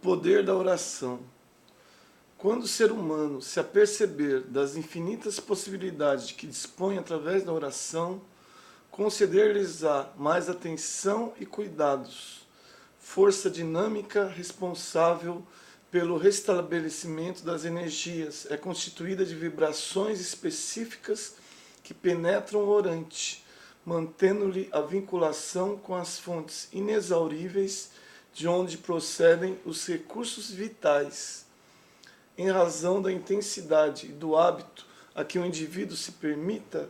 poder da oração. Quando o ser humano se aperceber das infinitas possibilidades de que dispõe através da oração, conceder-lhes-á mais atenção e cuidados, força dinâmica responsável pelo restabelecimento das energias, é constituída de vibrações específicas que penetram o orante, mantendo-lhe a vinculação com as fontes inexauríveis de onde procedem os recursos vitais. Em razão da intensidade e do hábito a que o indivíduo se permita,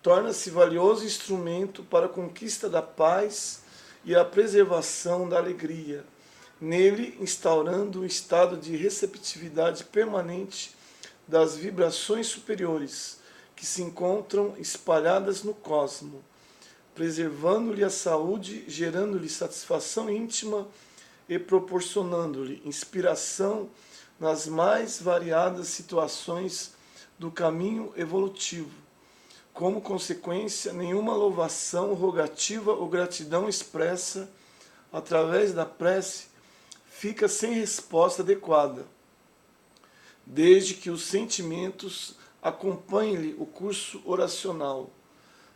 torna-se valioso instrumento para a conquista da paz e a preservação da alegria, nele instaurando um estado de receptividade permanente das vibrações superiores que se encontram espalhadas no cosmos, preservando-lhe a saúde, gerando-lhe satisfação íntima e proporcionando-lhe inspiração nas mais variadas situações do caminho evolutivo. Como consequência, nenhuma louvação, rogativa ou gratidão expressa através da prece fica sem resposta adequada, desde que os sentimentos acompanhem-lhe o curso oracional.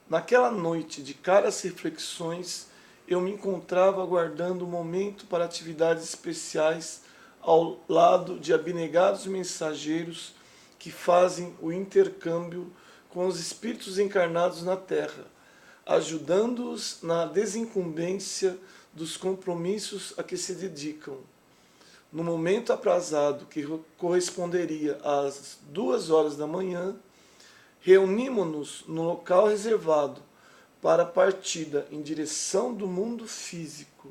Naquela noite de caras reflexões, eu me encontrava aguardando o momento para atividades especiais ao lado de abnegados mensageiros que fazem o intercâmbio com os espíritos encarnados na Terra, ajudando-os na desincumbência dos compromissos a que se dedicam. No momento aprazado, que corresponderia às 2h da manhã, reunimos-nos no local reservado para a partida em direção do mundo físico.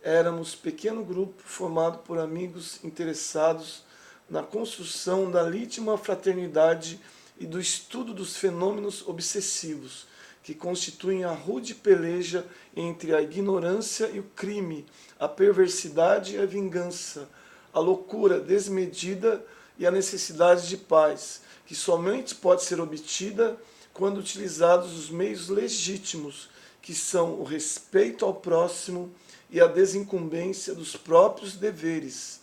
Éramos pequeno grupo formado por amigos interessados na construção da legítima fraternidade e do estudo dos fenômenos obsessivos, que constituem a rude peleja entre a ignorância e o crime, a perversidade e a vingança, a loucura desmedida e a necessidade de paz, que somente pode ser obtida quando utilizados os meios legítimos, que são o respeito ao próximo e a desincumbência dos próprios deveres.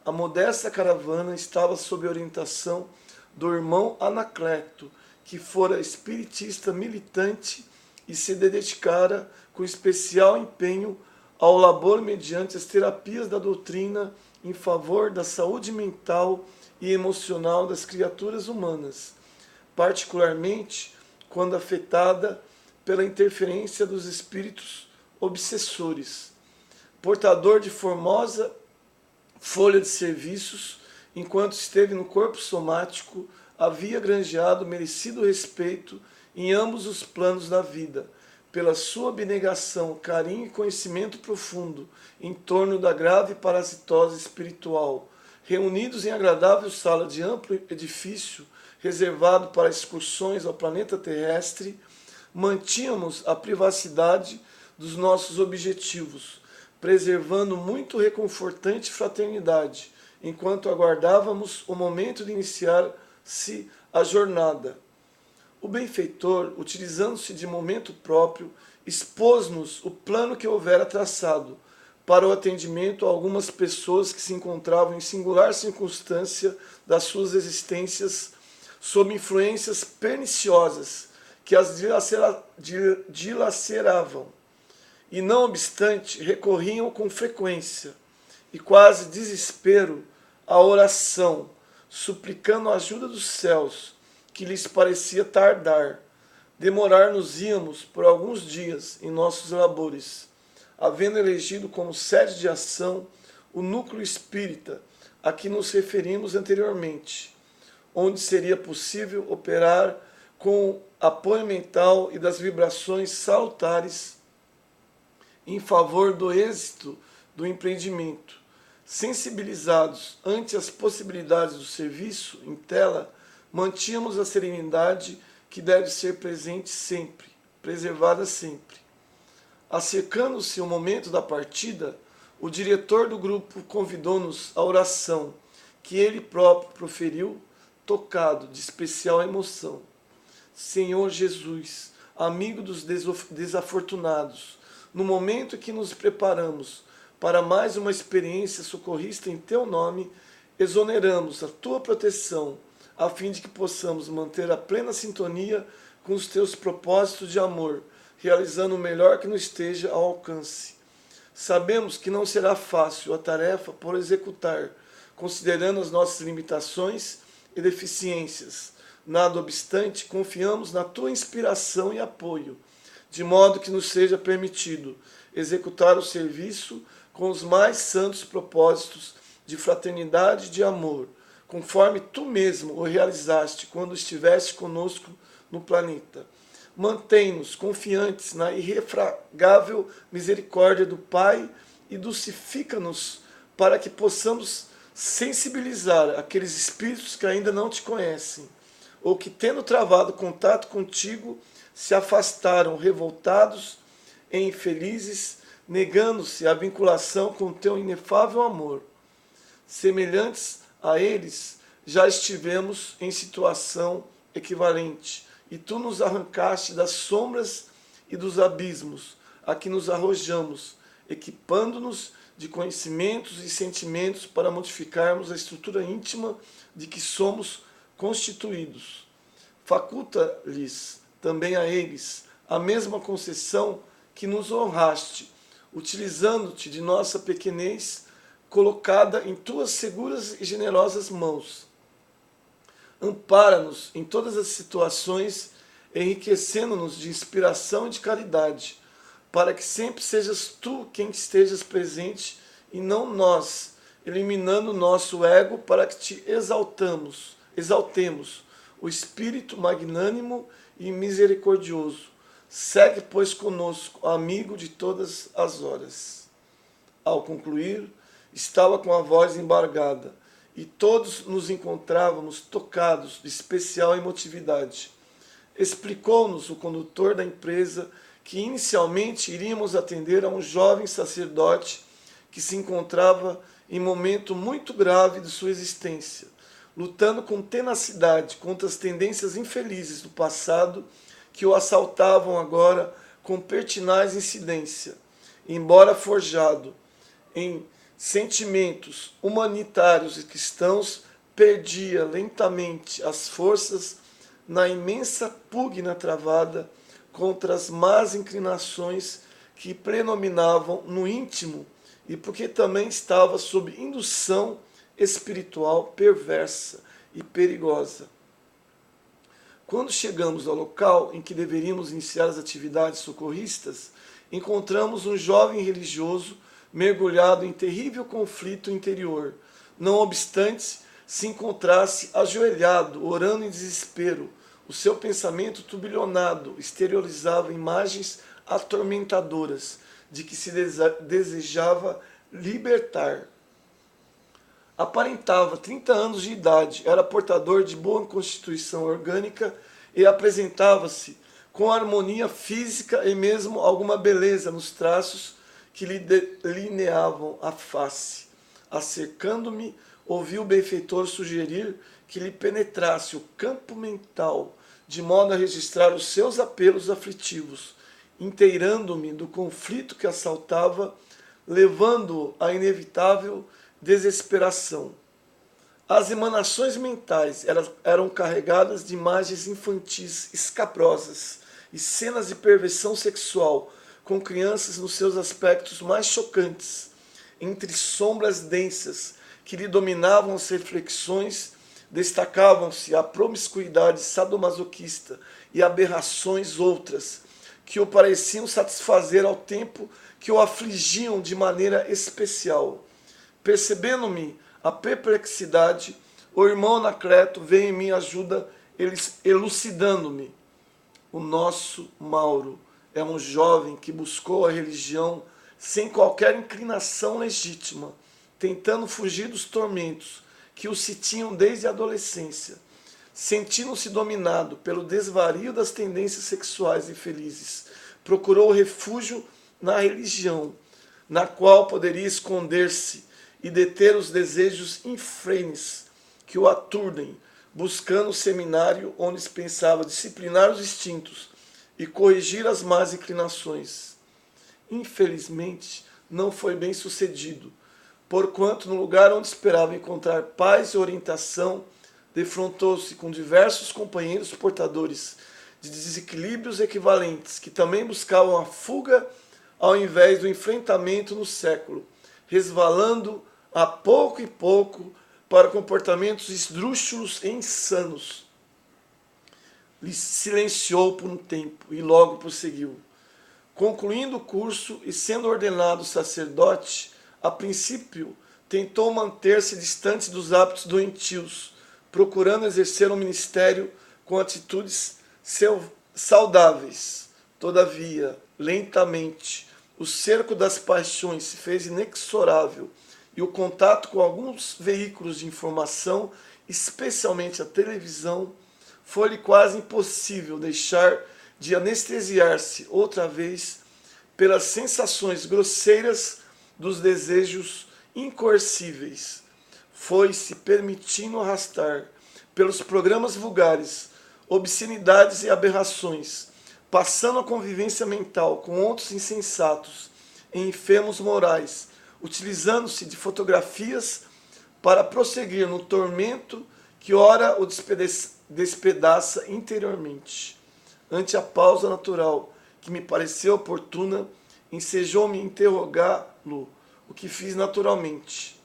A modesta caravana estava sob orientação do irmão Anacleto, que fora espiritista militante e se dedicara com especial empenho ao labor mediante as terapias da doutrina em favor da saúde mental e emocional das criaturas humanas, particularmente quando afetada pela interferência dos espíritos obsessores. Portador de formosa folha de serviços, enquanto esteve no corpo somático, havia granjeado merecido respeito em ambos os planos da vida, pela sua abnegação, carinho e conhecimento profundo em torno da grave parasitose espiritual. Reunidos em agradável sala de amplo edifício, reservado para excursões ao planeta terrestre, mantínhamos a privacidade dos nossos objetivos, preservando muito reconfortante fraternidade, enquanto aguardávamos o momento de iniciar-se a jornada. O benfeitor, utilizando-se de momento próprio, expôs-nos o plano que houvera traçado para o atendimento a algumas pessoas que se encontravam em singular circunstância das suas existências sob influências perniciosas que as dilaceravam, e não obstante recorriam com frequência e quase desespero à oração, suplicando a ajuda dos céus, que lhes parecia tardar. Demorar-nos-íamos por alguns dias em nossos labores, havendo elegido como sede de ação o núcleo espírita a que nos referimos anteriormente, onde seria possível operar com apoio mental e das vibrações salutares em favor do êxito do empreendimento. Sensibilizados ante as possibilidades do serviço em tela, mantínhamos a serenidade que deve ser presente sempre, preservada sempre. Acercando-se o momento da partida, o diretor do grupo convidou-nos à oração, que ele próprio proferiu, tocado de especial emoção. Senhor Jesus, amigo dos desafortunados, no momento que nos preparamos para mais uma experiência socorrista em teu nome, exoneramos a tua proteção, a fim de que possamos manter a plena sintonia com os teus propósitos de amor, realizando o melhor que nos esteja ao alcance. Sabemos que não será fácil a tarefa por executar, considerando as nossas limitações e deficiências. Nada obstante, confiamos na tua inspiração e apoio, de modo que nos seja permitido executar o serviço com os mais santos propósitos de fraternidade e de amor, conforme tu mesmo o realizaste quando estiveste conosco no planeta. Mantém-nos confiantes na irrefragável misericórdia do Pai e dulcifica-nos para que possamos sensibilizar aqueles espíritos que ainda não te conhecem, ou que, tendo travado contato contigo, se afastaram revoltados e infelizes, negando-se à vinculação com teu inefável amor. Semelhantes a eles, já estivemos em situação equivalente, e tu nos arrancaste das sombras e dos abismos a que nos arrojamos, equipando-nos de conhecimentos e sentimentos para modificarmos a estrutura íntima de que somos constituídos. Faculta-lhes também a eles a mesma concessão que nos honraste, utilizando-te de nossa pequenez colocada em tuas seguras e generosas mãos. Ampara-nos em todas as situações, enriquecendo-nos de inspiração e de caridade, para que sempre sejas tu quem estejas presente e não nós, eliminando o nosso ego para que te exaltemos, o Espírito magnânimo e misericordioso. Segue, pois, conosco, amigo de todas as horas. Ao concluir, estava com a voz embargada, e todos nos encontrávamos tocados de especial emotividade. Explicou-nos o condutor da empresa que inicialmente iríamos atender a um jovem sacerdote que se encontrava em momento muito grave de sua existência, lutando com tenacidade contra as tendências infelizes do passado que o assaltavam agora com pertinaz incidência. Embora forjado em sentimentos humanitários e cristãos, perdia lentamente as forças na imensa pugna travada contra as más inclinações que predominavam no íntimo e porque também estava sob indução espiritual perversa e perigosa. Quando chegamos ao local em que deveríamos iniciar as atividades socorristas, encontramos um jovem religioso mergulhado em terrível conflito interior. Não obstante, se encontrasse ajoelhado, orando em desespero. O seu pensamento turbilhonado exteriorizava imagens atormentadoras de que se desejava libertar. Aparentava 30 anos de idade, era portador de boa constituição orgânica e apresentava-se com harmonia física e mesmo alguma beleza nos traços que lhe delineavam a face. Acercando-me, ouvi o benfeitor sugerir que lhe penetrasse o campo mental, de modo a registrar os seus apelos aflitivos, inteirando-me do conflito que assaltava, levando-o à inevitável desesperação. As emanações mentais eram carregadas de imagens infantis escabrosas e cenas de perversão sexual, com crianças nos seus aspectos mais chocantes. Entre sombras densas que lhe dominavam as reflexões, destacavam-se a promiscuidade sadomasoquista e aberrações outras, que o pareciam satisfazer ao tempo que o afligiam de maneira especial. Percebendo-me a perplexidade, o irmão Anacleto veio em minha ajuda, elucidando-me. O nosso Mauro é um jovem que buscou a religião sem qualquer inclinação legítima, tentando fugir dos tormentos que o tinham desde a adolescência, sentindo-se dominado pelo desvario das tendências sexuais infelizes. Procurou refúgio na religião, na qual poderia esconder-se e deter os desejos infrenes que o aturdem, buscando o seminário onde se pensava disciplinar os instintos e corrigir as más inclinações. Infelizmente, não foi bem sucedido, porquanto no lugar onde esperava encontrar paz e orientação, defrontou-se com diversos companheiros portadores de desequilíbrios equivalentes, que também buscavam a fuga ao invés do enfrentamento no século, resvalando a pouco e pouco para comportamentos esdrúxulos e insanos. Lhe silenciou por um tempo e logo prosseguiu. Concluindo o curso e sendo ordenado sacerdote, a princípio tentou manter-se distante dos hábitos doentios, procurando exercer um ministério com atitudes saudáveis. Todavia, lentamente, o cerco das paixões se fez inexorável e o contato com alguns veículos de informação, especialmente a televisão, foi-lhe quase impossível deixar de anestesiar-se outra vez pelas sensações grosseiras dos desejos incoercíveis. Foi-se permitindo arrastar pelos programas vulgares, obscenidades e aberrações, passando a convivência mental com outros insensatos e enfermos morais, utilizando-se de fotografias para prosseguir no tormento que ora o despedaça interiormente. Ante a pausa natural, que me pareceu oportuna, ensejou-me interrogá-lo, o que fiz naturalmente.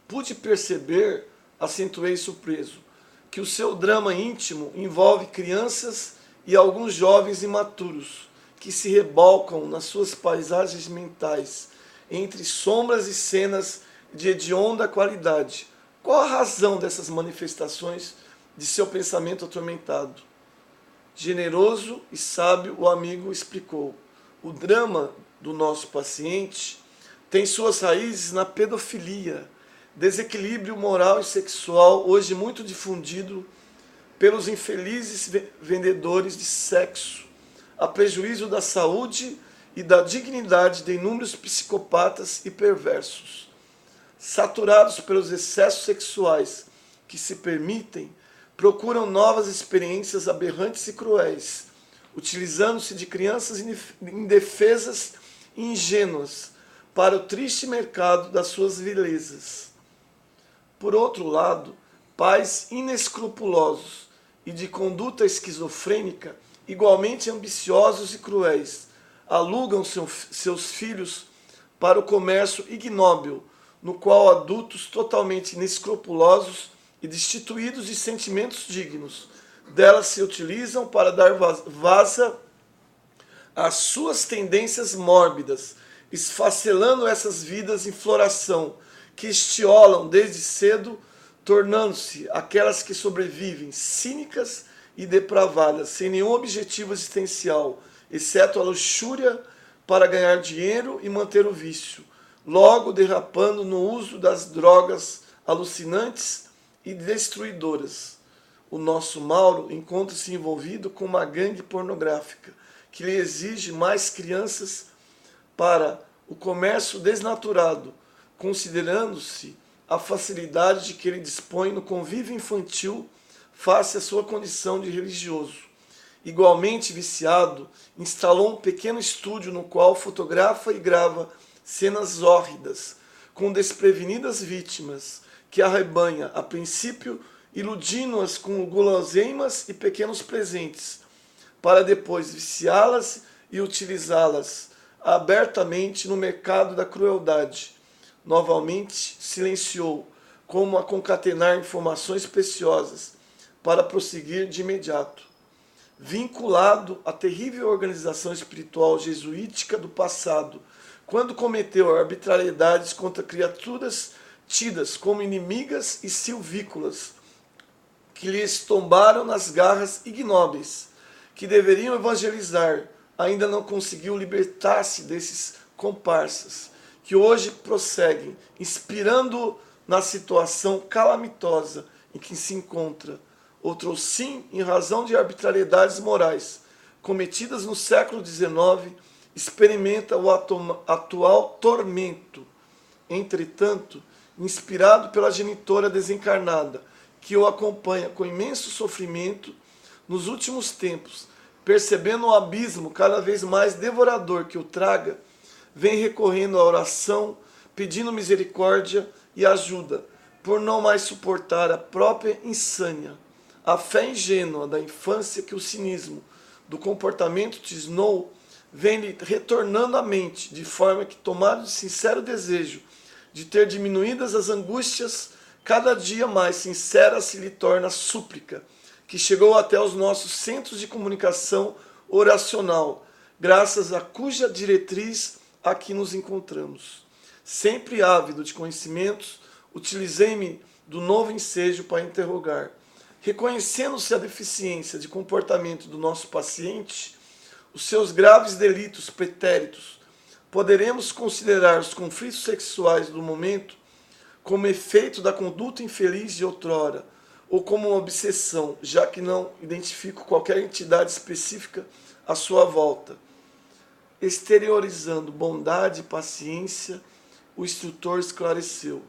Pude perceber, acentuei surpreso, que o seu drama íntimo envolve crianças e alguns jovens imaturos, que se rebolcam nas suas paisagens mentais, entre sombras e cenas de hedionda qualidade. Qual a razão dessas manifestações de seu pensamento atormentado? Generoso e sábio, o amigo explicou. O drama do nosso paciente tem suas raízes na pedofilia, desequilíbrio moral e sexual hoje muito difundido pelos infelizes vendedores de sexo, a prejuízo da saúde e da dignidade de inúmeros psicopatas e perversos. Saturados pelos excessos sexuais que se permitem, procuram novas experiências aberrantes e cruéis, utilizando-se de crianças indefesas e ingênuas para o triste mercado das suas vilezas. Por outro lado, pais inescrupulosos e de conduta esquizofrênica, igualmente ambiciosos e cruéis, alugam seus filhos para o comércio ignóbil, no qual adultos totalmente inescrupulosos e destituídos de sentimentos dignos delas se utilizam para dar vasa às suas tendências mórbidas, esfacelando essas vidas em floração, que estiolam desde cedo, tornando-se aquelas que sobrevivem cínicas e depravadas, sem nenhum objetivo existencial, exceto a luxúria para ganhar dinheiro e manter o vício, logo derrapando no uso das drogas alucinantes e destruidoras. O nosso Mauro encontra-se envolvido com uma gangue pornográfica que lhe exige mais crianças para o comércio desnaturado, considerando-se a facilidade de que ele dispõe no convívio infantil face à sua condição de religioso. Igualmente viciado, instalou um pequeno estúdio no qual fotografa e grava cenas hórridas, com desprevenidas vítimas, que arrebanha, a princípio, iludindo-as com guloseimas e pequenos presentes, para depois viciá-las e utilizá-las abertamente no mercado da crueldade. Novamente silenciou, como a concatenar informações preciosas, para prosseguir de imediato. Vinculado à terrível organização espiritual jesuítica do passado, quando cometeu arbitrariedades contra criaturas tidas como inimigas e silvícolas, que lhes tombaram nas garras ignóbeis, que deveriam evangelizar, ainda não conseguiu libertar-se desses comparsas, que hoje prosseguem, inspirando na situação calamitosa em que se encontra, outrossim em razão de arbitrariedades morais, cometidas no século XIX, experimenta o atual tormento. Entretanto, inspirado pela genitora desencarnada, que o acompanha com imenso sofrimento nos últimos tempos, percebendo o abismo cada vez mais devorador que o traga, vem recorrendo à oração, pedindo misericórdia e ajuda, por não mais suportar a própria insânia. A fé ingênua da infância que o cinismo do comportamento tisnou vem-lhe retornando à mente, de forma que, tomado de sincero desejo de ter diminuídas as angústias, cada dia mais sincera se lhe torna a súplica, que chegou até os nossos centros de comunicação oracional, graças a cuja diretriz aqui nos encontramos. Sempre ávido de conhecimentos, utilizei-me do novo ensejo para interrogar. Reconhecendo-se a deficiência de comportamento do nosso paciente, os seus graves delitos pretéritos, poderemos considerar os conflitos sexuais do momento como efeito da conduta infeliz de outrora, ou como uma obsessão, já que não identifico qualquer entidade específica à sua volta. Exteriorizando bondade e paciência, o instrutor esclareceu.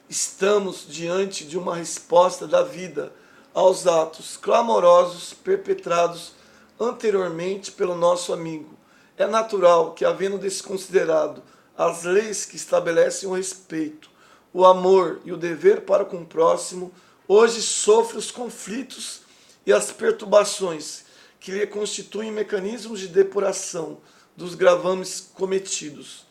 Estamos diante de uma resposta da vida aos atos clamorosos perpetrados anteriormente pelo nosso amigo. É natural que, havendo desconsiderado as leis que estabelecem o respeito, o amor e o dever para com o próximo, hoje sofre os conflitos e as perturbações que lhe constituem mecanismos de depuração dos gravames cometidos.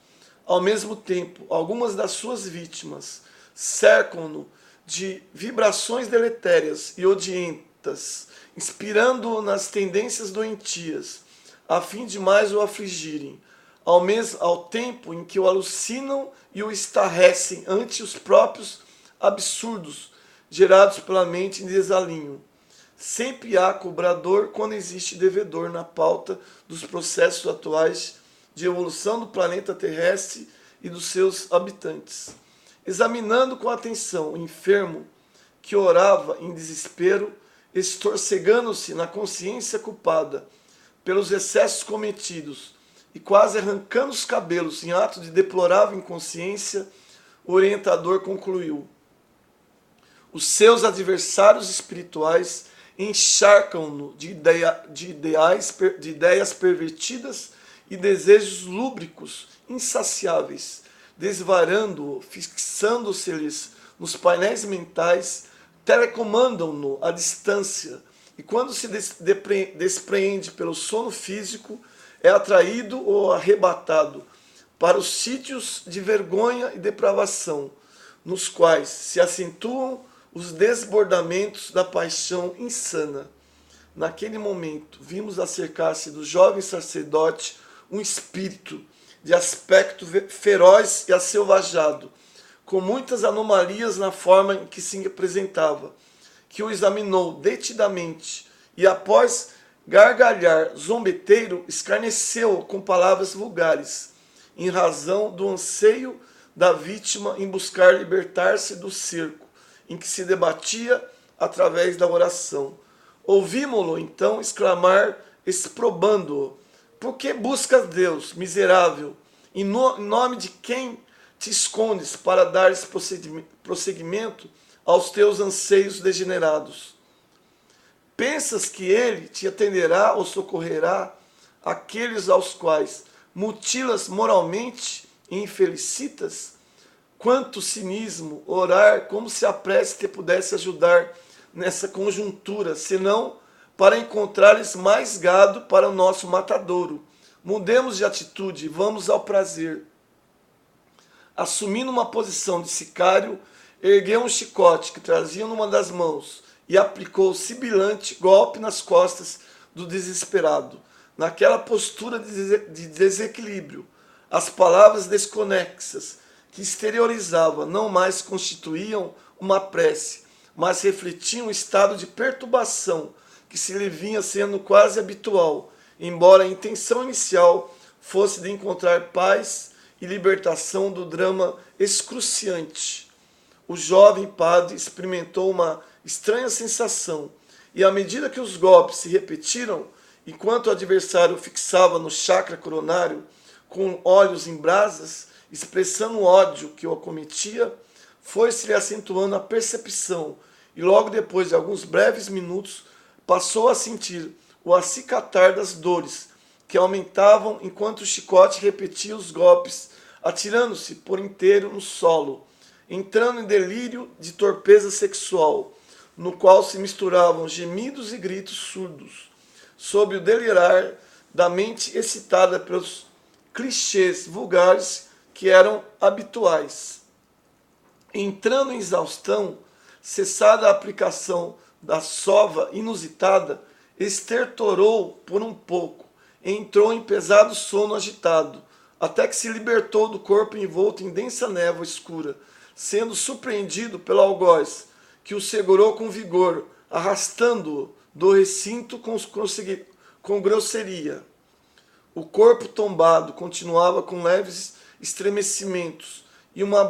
Ao mesmo tempo, algumas das suas vítimas cercam-no de vibrações deletérias e odientas, inspirando-o nas tendências doentias, a fim de mais o afligirem, ao tempo em que o alucinam e o estarrecem ante os próprios absurdos gerados pela mente em desalinho. Sempre há cobrador quando existe devedor na pauta dos processos atuais de evolução do planeta terrestre e dos seus habitantes. Examinando com atenção o enfermo que orava em desespero, estorcegando-se na consciência culpada pelos excessos cometidos e quase arrancando os cabelos em ato de deplorável inconsciência, o orientador concluiu: os seus adversários espirituais encharcam-no de ideias pervertidas e desejos lúbricos insaciáveis, desvarando-o, fixando-se-lhes nos painéis mentais, telecomandam-no à distância, e quando se despreende pelo sono físico, é atraído ou arrebatado para os sítios de vergonha e depravação, nos quais se acentuam os desbordamentos da paixão insana. Naquele momento, vimos acercar-se do jovem sacerdote um espírito de aspecto feroz e acelvajado, com muitas anomalias na forma em que se apresentava, que o examinou detidamente e, após gargalhar zombeteiro, escarneceu com palavras vulgares, em razão do anseio da vítima em buscar libertar-se do cerco em que se debatia através da oração. Ouvimo-lo então exclamar, exprobando-o: por que buscas Deus, miserável? Em nome de quem te escondes para dares prosseguimento aos teus anseios degenerados? Pensas que ele te atenderá ou socorrerá aqueles aos quais mutilas moralmente e infelicitas? Quanto cinismo orar como se a prece te pudesse ajudar nessa conjuntura, senão para encontrar-lhes mais gado para o nosso matadouro. Mudemos de atitude e vamos ao prazer. Assumindo uma posição de sicário, ergueu um chicote que trazia numa das mãos e aplicou sibilante golpe nas costas do desesperado. Naquela postura de desequilíbrio, as palavras desconexas que exteriorizava não mais constituíam uma prece, mas refletiam um estado de perturbação que se lhe vinha sendo quase habitual, embora a intenção inicial fosse de encontrar paz e libertação do drama excruciante. O jovem padre experimentou uma estranha sensação, e à medida que os golpes se repetiram, enquanto o adversário fixava no chakra coronário com olhos em brasas, expressando o ódio que o acometia, foi-se-lhe acentuando a percepção, e logo depois de alguns breves minutos, passou a sentir o acicatar das dores que aumentavam enquanto o chicote repetia os golpes, atirando-se por inteiro no solo, entrando em delírio de torpeza sexual, no qual se misturavam gemidos e gritos surdos, sob o delirar da mente excitada pelos clichês vulgares que eram habituais. Entrando em exaustão, cessada a aplicação da sova inusitada, estertorou por um pouco, e entrou em pesado sono agitado, até que se libertou do corpo envolto em densa névoa escura, sendo surpreendido pelo algoz, que o segurou com vigor, arrastando-o do recinto com grosseria. O corpo tombado continuava com leves estremecimentos, e uma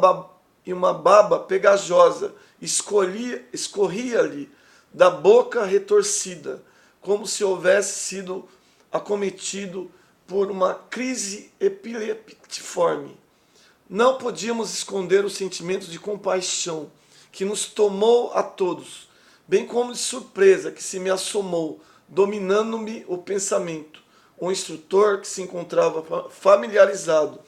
baba pegajosa escorria-lhe da boca retorcida, como se houvesse sido acometido por uma crise epileptiforme. Não podíamos esconder o sentimento de compaixão que nos tomou a todos, bem como de surpresa que se me assomou, dominando-me o pensamento. O instrutor, que se encontrava familiarizado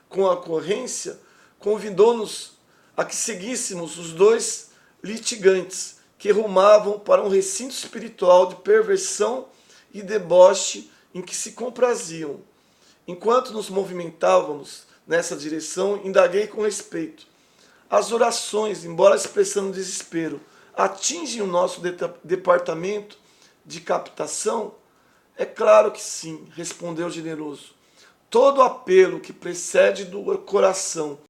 com a ocorrência, convidou-nos a que seguíssemos os dois litigantes que rumavam para um recinto espiritual de perversão e deboche em que se compraziam. Enquanto nos movimentávamos nessa direção, indaguei com respeito. As orações, embora expressando desespero, atingem o nosso departamento de captação? É claro que sim, respondeu o generoso. Todo apelo que precede do coração